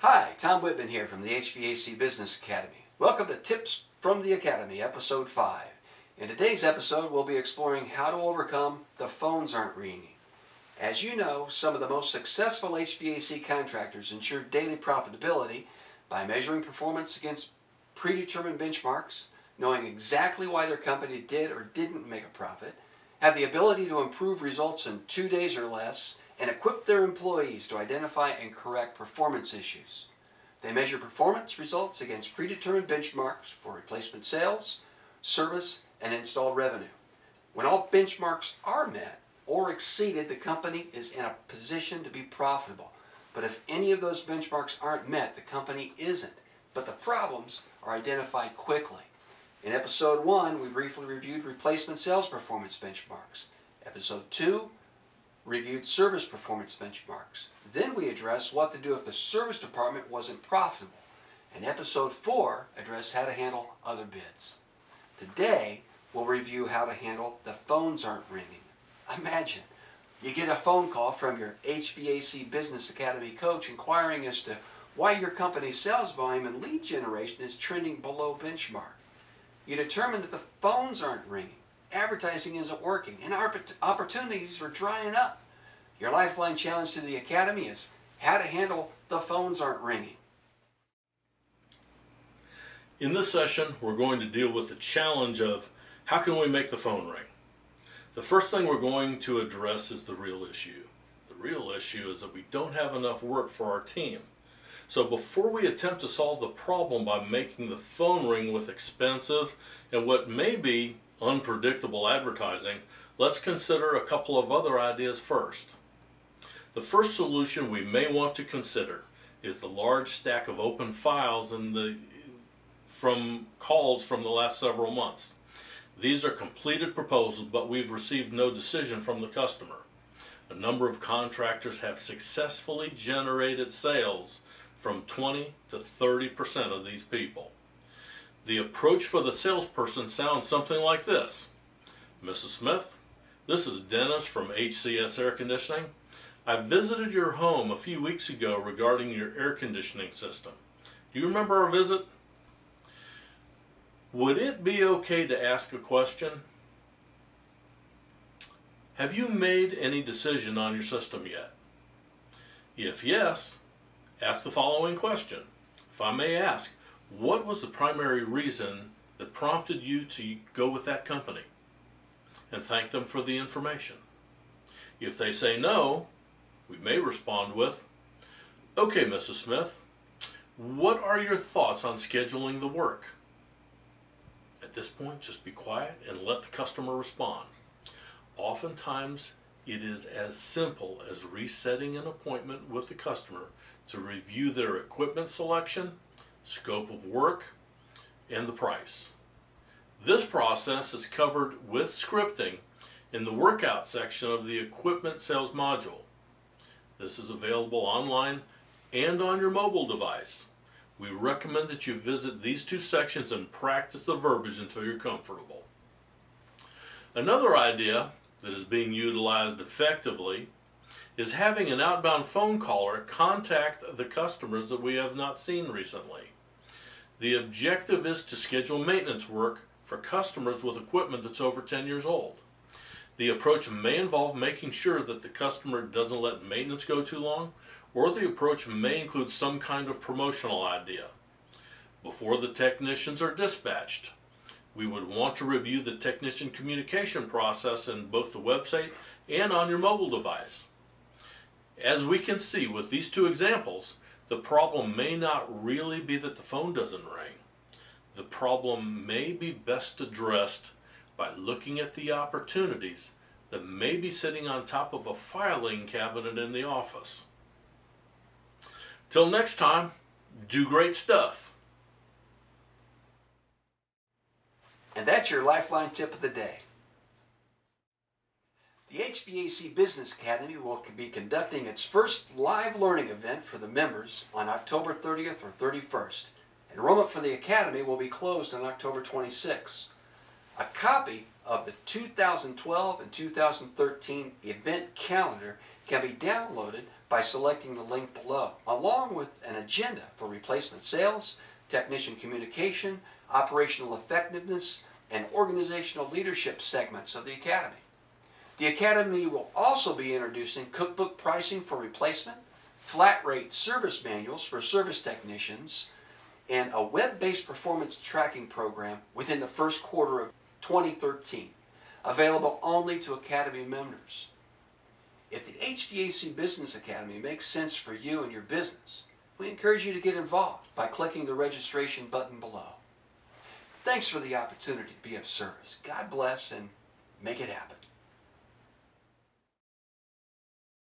Hi, Tom Whitman here from the HVAC Business Academy. Welcome to Tips from the Academy, Episode 5. In today's episode, we'll be exploring how to overcome the phones aren't ringing. As you know, some of the most successful HVAC contractors ensure daily profitability by measuring performance against predetermined benchmarks, knowing exactly why their company did or didn't make a profit, have the ability to improve results in 2 days or less, and equip their employees to identify and correct performance issues. They measure performance results against predetermined benchmarks for replacement sales, service, and installed revenue. When all benchmarks are met or exceeded, the company is in a position to be profitable. But if any of those benchmarks aren't met, the company isn't. But the problems are identified quickly. In Episode 1, we briefly reviewed replacement sales performance benchmarks. Episode 2, reviewed service performance benchmarks. Then we addressed what to do if the service department wasn't profitable. And Episode 4 addressed how to handle other bids. Today, we'll review how to handle the phones aren't ringing. Imagine, you get a phone call from your HVAC Business Academy coach inquiring as to why your company's sales volume and lead generation is trending below benchmark. You determine that the phones aren't ringing, advertising isn't working, and opportunities are drying up. Your lifeline challenge to the Academy is how to handle the phones aren't ringing. In this session, we're going to deal with the challenge of how can we make the phone ring. The first thing we're going to address is the real issue. The real issue is that we don't have enough work for our team. So before we attempt to solve the problem by making the phone ring with expensive and what may be unpredictable advertising, let's consider a couple of other ideas first. The first solution we may want to consider is the large stack of open files from calls from the last several months. These are completed proposals, but we've received no decision from the customer. A number of contractors have successfully generated sales from 20 to 30% of these people. The approach for the salesperson sounds something like this. Mrs. Smith, this is Dennis from HCS Air Conditioning. I visited your home a few weeks ago regarding your air conditioning system. Do you remember our visit? Would it be okay to ask a question? Have you made any decision on your system yet? If yes, ask the following question. If I may ask, what was the primary reason that prompted you to go with that company? And thank them for the information. If they say no, we may respond with, okay, Mrs. Smith, what are your thoughts on scheduling the work? At this point, just be quiet and let the customer respond. Oftentimes, it is as simple as resetting an appointment with the customer to review their equipment selection, scope of work, and the price. This process is covered with scripting in the workout section of the equipment sales module. This is available online and on your mobile device. We recommend that you visit these two sections and practice the verbiage until you're comfortable. Another idea that is being utilized effectively is having an outbound phone caller contact the customers that we have not seen recently. The objective is to schedule maintenance work for customers with equipment that's over 10 years old. The approach may involve making sure that the customer doesn't let maintenance go too long, or the approach may include some kind of promotional idea. Before the technicians are dispatched, we would want to review the technician communication process in both the website and on your mobile device. As we can see with these two examples, the problem may not really be that the phone doesn't ring. The problem may be best addressed by looking at the opportunities that may be sitting on top of a filing cabinet in the office. Till next time, do great stuff. And that's your Lifeline tip of the day. The HVAC Business Academy will be conducting its first live learning event for the members on October 30th or 31st. Enrollment for the Academy will be closed on October 26th. A copy of the 2012 and 2013 event calendar can be downloaded by selecting the link below, along with an agenda for replacement sales, technician communication, operational effectiveness, and organizational leadership segments of the Academy. The Academy will also be introducing cookbook pricing for replacement, flat rate service manuals for service technicians, and a web-based performance tracking program within the first quarter of 2013, available only to Academy members. If the HVAC Business Academy makes sense for you and your business, we encourage you to get involved by clicking the registration button below. Thanks for the opportunity to be of service. God bless and make it happen.